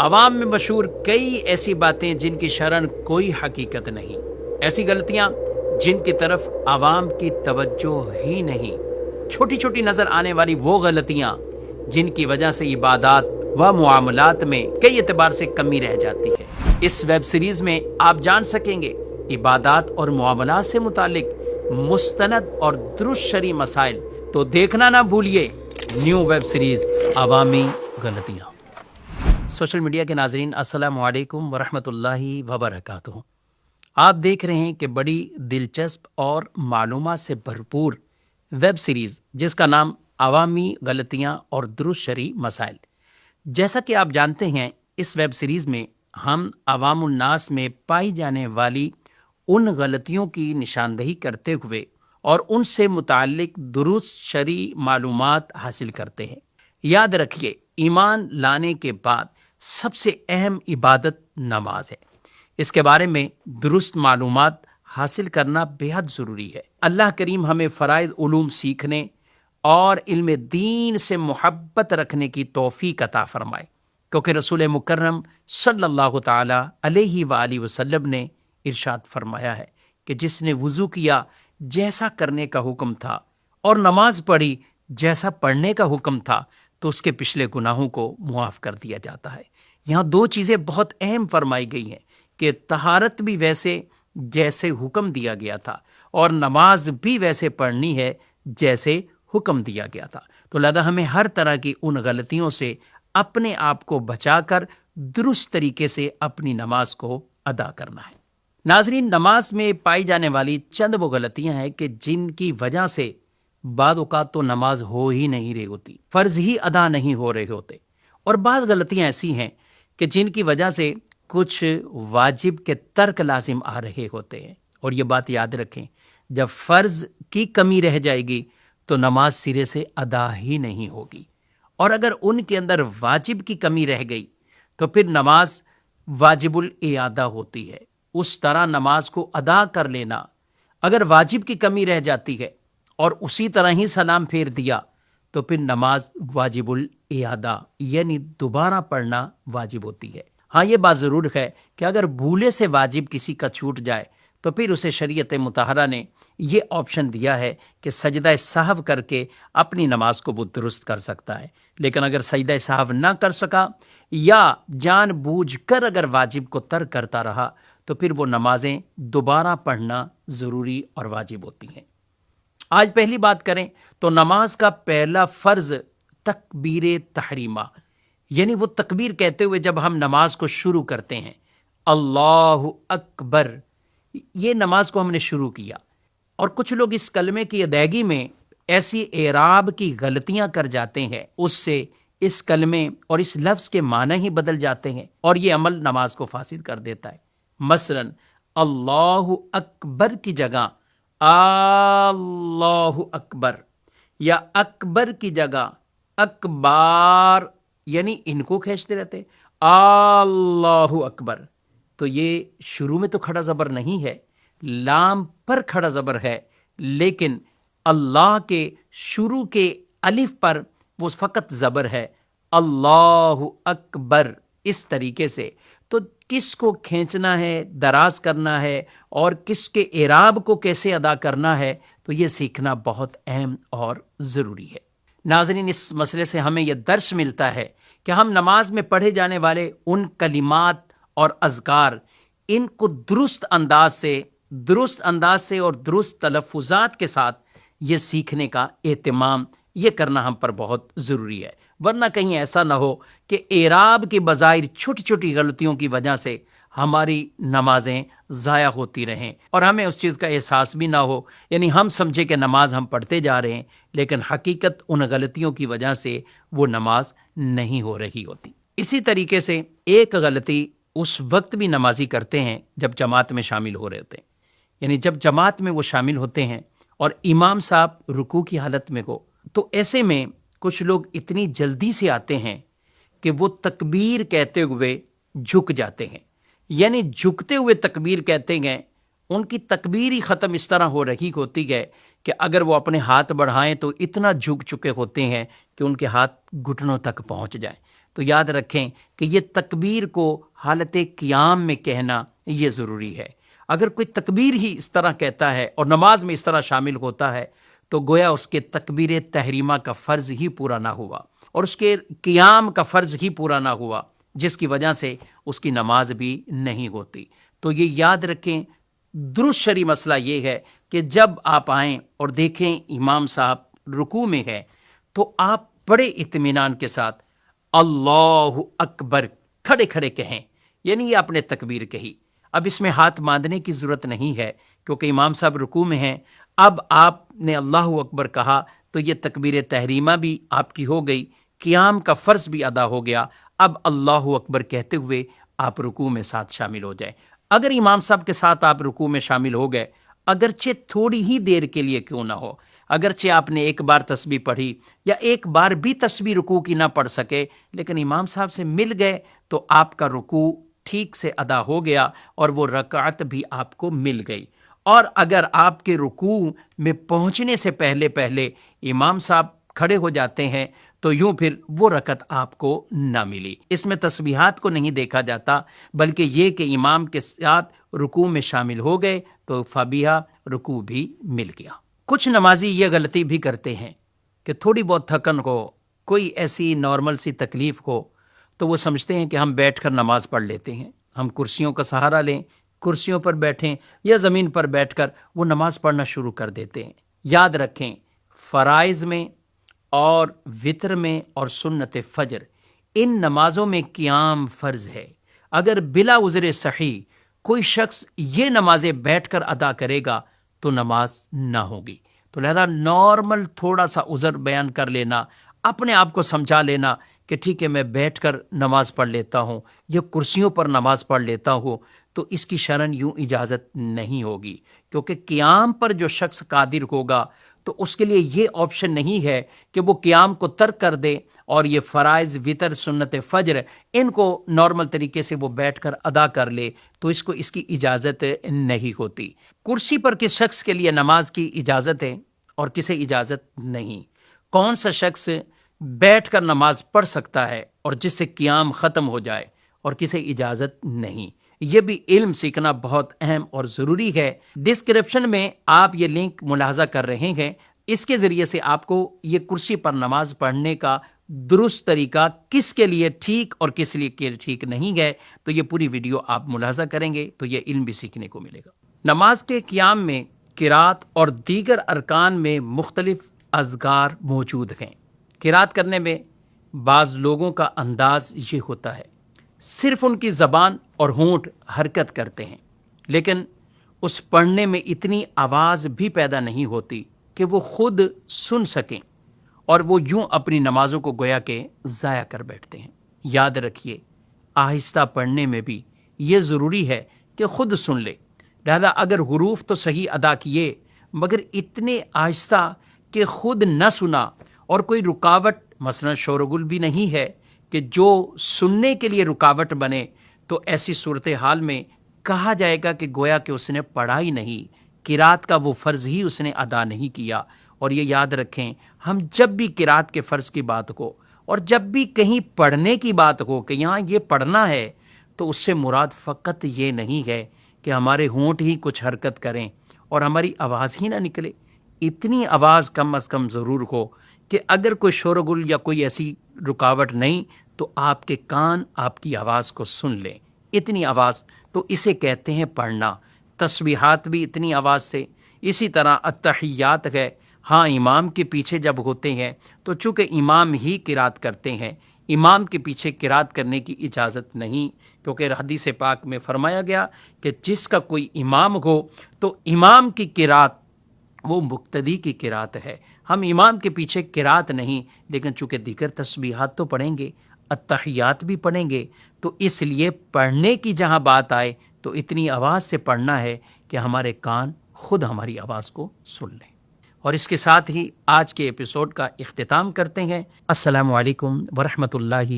عوام میں مشہور کئی ایسی باتیں جن کی شرح کوئی حقیقت نہیں، ایسی غلطیاں جن کی طرف عوام کی توجہ ہی نہیں، چھوٹی چھوٹی نظر آنے والی وہ غلطیاں جن کی وجہ سے عبادات و معاملات میں کئی اعتبار سے کمی رہ جاتی ہے۔ اس ویب سیریز میں آپ جان سکیں گے عبادات اور معاملات سے متعلق مستند اور درست شرعی مسائل، تو دیکھنا نہ بھولیے نیو ویب سیریز عوامی غلطیاں۔ سوشل میڈیا کے ناظرین، السلام علیکم ورحمۃ اللہ وبرکاتہ۔ آپ دیکھ رہے ہیں کہ بڑی دلچسپ اور معلومات سے بھرپور ویب سیریز جس کا نام عوامی غلطیاں اور درست شرعی مسائل۔ جیسا کہ آپ جانتے ہیں، اس ویب سیریز میں ہم عوام الناس میں پائی جانے والی ان غلطیوں کی نشاندہی کرتے ہوئے اور ان سے متعلق درست شرعی معلومات حاصل کرتے ہیں۔ یاد رکھیے، ایمان لانے کے بعد سب سے اہم عبادت نماز ہے۔ اس کے بارے میں درست معلومات حاصل کرنا بے حد ضروری ہے۔ اللہ کریم ہمیں فرائض علوم سیکھنے اور علم دین سے محبت رکھنے کی توفیق عطا فرمائے، کیونکہ رسول مکرم صلی اللہ تعالی علیہ وآلہ وسلم نے ارشاد فرمایا ہے کہ جس نے وضو کیا جیسا کرنے کا حکم تھا اور نماز پڑھی جیسا پڑھنے کا حکم تھا تو اس کے پچھلے گناہوں کو معاف کر دیا جاتا ہے۔ یہاں دو چیزیں بہت اہم فرمائی گئی ہیں کہ طہارت بھی ویسے جیسے حکم دیا گیا تھا اور نماز بھی ویسے پڑھنی ہے جیسے حکم دیا گیا تھا۔ تو لہذا ہمیں ہر طرح کی ان غلطیوں سے اپنے آپ کو بچا کر درست طریقے سے اپنی نماز کو ادا کرنا ہے۔ ناظرین، نماز میں پائی جانے والی چند وہ غلطیاں ہیں کہ جن کی وجہ سے بعض اوقات تو نماز ہو ہی نہیں رہی ہوتی، فرض ہی ادا نہیں ہو رہے ہوتے، اور بعض غلطیاں ایسی ہیں کہ جن کی وجہ سے کچھ واجب کے ترک لازم آ رہے ہوتے ہیں۔ اور یہ بات یاد رکھیں، جب فرض کی کمی رہ جائے گی تو نماز سرے سے ادا ہی نہیں ہوگی، اور اگر ان کے اندر واجب کی کمی رہ گئی تو پھر نماز واجب الاعادہ ہوتی ہے۔ اس طرح نماز کو ادا کر لینا، اگر واجب کی کمی رہ جاتی ہے اور اسی طرح ہی سلام پھیر دیا تو پھر نماز واجب الاعادہ یعنی دوبارہ پڑھنا واجب ہوتی ہے۔ ہاں، یہ بات ضرور ہے کہ اگر بھولے سے واجب کسی کا چھوٹ جائے تو پھر اسے شریعت مطہرہ نے یہ آپشن دیا ہے کہ سجدہ سہو کر کے اپنی نماز کو وہ درست کر سکتا ہے۔ لیکن اگر سجدہ سہو نہ کر سکا یا جان بوجھ کر اگر واجب کو ترک کرتا رہا تو پھر وہ نمازیں دوبارہ پڑھنا ضروری اور واجب ہوتی ہیں۔ آج پہلی بات کریں تو نماز کا پہلا فرض تکبیر تحریمہ، یعنی وہ تکبیر کہتے ہوئے جب ہم نماز کو شروع کرتے ہیں، اللہ اکبر، یہ نماز کو ہم نے شروع کیا، اور کچھ لوگ اس کلمے کی ادائیگی میں ایسی اعراب کی غلطیاں کر جاتے ہیں، اس سے اس کلمے اور اس لفظ کے معنی ہی بدل جاتے ہیں، اور یہ عمل نماز کو فاسد کر دیتا ہے۔ مثلا اللہ اکبر کی جگہ اللہ اکبر، یا اکبر کی جگہ اکبار، یعنی ان کو کھینچتے رہتے اللہ اکبر، تو یہ شروع میں تو کھڑا زبر نہیں ہے، لام پر کھڑا زبر ہے، لیکن اللہ کے شروع کے الف پر وہ فقط زبر ہے، اللہ اکبر۔ اس طریقے سے تو کس کو کھینچنا ہے، دراز کرنا ہے، اور کس کے اعراب کو کیسے ادا کرنا ہے، تو یہ سیکھنا بہت اہم اور ضروری ہے۔ ناظرین، اس مسئلے سے ہمیں یہ درس ملتا ہے کہ ہم نماز میں پڑھے جانے والے ان کلمات اور اذکار، ان کو درست انداز سے اور درست تلفظات کے ساتھ یہ سیکھنے کا اہتمام یہ کرنا ہم پر بہت ضروری ہے، ورنہ کہیں ایسا نہ ہو کہ اعراب کے بظاہر چھوٹی چھوٹی غلطیوں کی وجہ سے ہماری نمازیں ضائع ہوتی رہیں اور ہمیں اس چیز کا احساس بھی نہ ہو، یعنی ہم سمجھے کہ نماز ہم پڑھتے جا رہے ہیں، لیکن حقیقت ان غلطیوں کی وجہ سے وہ نماز نہیں ہو رہی ہوتی۔ اسی طریقے سے ایک غلطی اس وقت بھی نمازی کرتے ہیں جب جماعت میں شامل ہو رہے ہوتے ہیں، یعنی جب جماعت میں وہ شامل ہوتے ہیں اور امام صاحب رکوع کی حالت میں ہو، تو ایسے میں کچھ لوگ اتنی جلدی سے آتے ہیں کہ وہ تکبیر کہتے ہوئے جھک جاتے ہیں، یعنی جھکتے ہوئے تکبیر کہتے ہیں، ان کی تکبیر ہی ختم اس طرح ہو رہی ہوتی ہے کہ اگر وہ اپنے ہاتھ بڑھائیں تو اتنا جھک چکے ہوتے ہیں کہ ان کے ہاتھ گھٹنوں تک پہنچ جائیں۔ تو یاد رکھیں کہ یہ تکبیر کو حالت قیام میں کہنا یہ ضروری ہے۔ اگر کوئی تکبیر ہی اس طرح کہتا ہے اور نماز میں اس طرح شامل ہوتا ہے تو گویا اس کے تکبیر تحریمہ کا فرض ہی پورا نہ ہوا اور اس کے قیام کا فرض ہی پورا نہ ہوا، جس کی وجہ سے اس کی نماز بھی نہیں ہوتی۔ تو یہ یاد رکھیں، درست شرعی مسئلہ یہ ہے کہ جب آپ آئیں اور دیکھیں امام صاحب رکوع میں ہے تو آپ بڑے اطمینان کے ساتھ اللہ اکبر کھڑے کھڑے کہیں، یعنی یہ آپ نے تکبیر کہی۔ اب اس میں ہاتھ باندھنے کی ضرورت نہیں ہے کیونکہ امام صاحب رکوع میں ہیں۔ اب آپ نے اللہ اکبر کہا تو یہ تکبیر تحریمہ بھی آپ کی ہو گئی، قیام کا فرض بھی ادا ہو گیا۔ اب اللہ اکبر کہتے ہوئے آپ رکوع میں ساتھ شامل ہو جائیں۔ اگر امام صاحب کے ساتھ آپ رکوع میں شامل ہو گئے، اگرچہ تھوڑی ہی دیر کے لیے کیوں نہ ہو، اگرچہ آپ نے ایک بار تسبیح پڑھی یا ایک بار بھی تسبیح رکوع کی نہ پڑھ سکے، لیکن امام صاحب سے مل گئے تو آپ کا رکوع ٹھیک سے ادا ہو گیا اور وہ رکعت بھی آپ کو مل گئی۔ اور اگر آپ کے رکوع میں پہنچنے سے پہلے امام صاحب کھڑے ہو جاتے ہیں تو یوں پھر وہ رکعت آپ کو نہ ملی۔ اس میں تسبیحات کو نہیں دیکھا جاتا بلکہ یہ کہ امام کے ساتھ رکوع میں شامل ہو گئے تو فبیہا رکوع بھی مل گیا۔ کچھ نمازی یہ غلطی بھی کرتے ہیں کہ تھوڑی بہت تھکن ہو، کوئی ایسی نارمل سی تکلیف ہو تو وہ سمجھتے ہیں کہ ہم بیٹھ کر نماز پڑھ لیتے ہیں، ہم کرسیوں کا سہارا لیں، کرسیوں پر بیٹھیں یا زمین پر بیٹھ کر وہ نماز پڑھنا شروع کر دیتے ہیں۔ یاد رکھیں، فرائض میں اور وتر میں اور سنت فجر، ان نمازوں میں قیام فرض ہے۔ اگر بلا عذر صحیح کوئی شخص یہ نمازیں بیٹھ کر ادا کرے گا تو نماز نہ ہوگی۔ تو لہذا نارمل تھوڑا سا عذر بیان کر لینا، اپنے آپ کو سمجھا لینا کہ ٹھیک ہے میں بیٹھ کر نماز پڑھ لیتا ہوں یا کرسیوں پر نماز پڑھ لیتا ہوں، تو اس کی شرعاً یوں اجازت نہیں ہوگی، کیونکہ قیام پر جو شخص قادر ہوگا تو اس کے لیے یہ آپشن نہیں ہے کہ وہ قیام کو ترک کر دے اور یہ فرائض، وتر، سنت فجر ان کو نارمل طریقے سے وہ بیٹھ کر ادا کر لے، تو اس کی اجازت نہیں ہوتی۔ کرسی پر کس شخص کے لیے نماز کی اجازت ہے اور کسے اجازت نہیں؟ کون سا شخص بیٹھ کر نماز پڑھ سکتا ہے اور جس سے قیام ختم ہو جائے اور کسے اجازت نہیں؟ یہ بھی علم سیکھنا بہت اہم اور ضروری ہے۔ ڈسکرپشن میں آپ یہ لنک ملاحظہ کر رہے ہیں، اس کے ذریعے سے آپ کو یہ کرسی پر نماز پڑھنے کا درست طریقہ کس کے لیے ٹھیک اور کس لیے ٹھیک نہیں ہے، تو یہ پوری ویڈیو آپ ملاحظہ کریں گے تو یہ علم بھی سیکھنے کو ملے گا۔ نماز کے قیام میں قرات اور دیگر ارکان میں مختلف اذکار موجود ہیں۔ قرات کرنے میں بعض لوگوں کا انداز یہ ہوتا ہے، صرف ان کی زبان اور ہونٹ حرکت کرتے ہیں، لیکن اس پڑھنے میں اتنی آواز بھی پیدا نہیں ہوتی کہ وہ خود سن سکیں، اور وہ یوں اپنی نمازوں کو گویا کہ ضائع کر بیٹھتے ہیں۔ یاد رکھیے، آہستہ پڑھنے میں بھی یہ ضروری ہے کہ خود سن لے۔ لہذا اگر حروف تو صحیح ادا کیے مگر اتنے آہستہ کہ خود نہ سنا اور کوئی رکاوٹ مثلا شور و گل بھی نہیں ہے کہ جو سننے کے لیے رکاوٹ بنے، تو ایسی صورتحال میں کہا جائے گا کہ گویا کہ اس نے پڑھا ہی نہیں، قرات کا وہ فرض ہی اس نے ادا نہیں کیا۔ اور یہ یاد رکھیں، ہم جب بھی قرات کے فرض کی بات ہو اور جب بھی کہیں پڑھنے کی بات ہو کہ یہاں یہ پڑھنا ہے، تو اس سے مراد فقط یہ نہیں ہے کہ ہمارے ہونٹ ہی کچھ حرکت کریں اور ہماری آواز ہی نہ نکلے۔ اتنی آواز کم از کم ضرور ہو کہ اگر کوئی شور و گل یا کوئی ایسی رکاوٹ نہیں تو آپ کے کان آپ کی آواز کو سن لیں، اتنی آواز، تو اسے کہتے ہیں پڑھنا۔ تسبیحات بھی اتنی آواز سے، اسی طرح التحیات ہے، ہاں امام کے پیچھے جب ہوتے ہیں تو چونکہ امام ہی قرات کرتے ہیں، امام کے پیچھے قرات کرنے کی اجازت نہیں، کیونکہ حدیث پاک میں فرمایا گیا کہ جس کا کوئی امام ہو تو امام کی قرات وہ مقتدی کی قرات ہے۔ ہم امام کے پیچھے قرات نہیں، لیکن چونکہ دیگر تسبیحات تو پڑھیں گے، التحیات بھی پڑھیں گے، تو اس لیے پڑھنے کی جہاں بات آئے تو اتنی آواز سے پڑھنا ہے کہ ہمارے کان خود ہماری آواز کو سن لیں۔ اور اس کے ساتھ ہی آج کے ایپیسوڈ کا اختتام کرتے ہیں۔ السلام علیکم ورحمۃ اللہ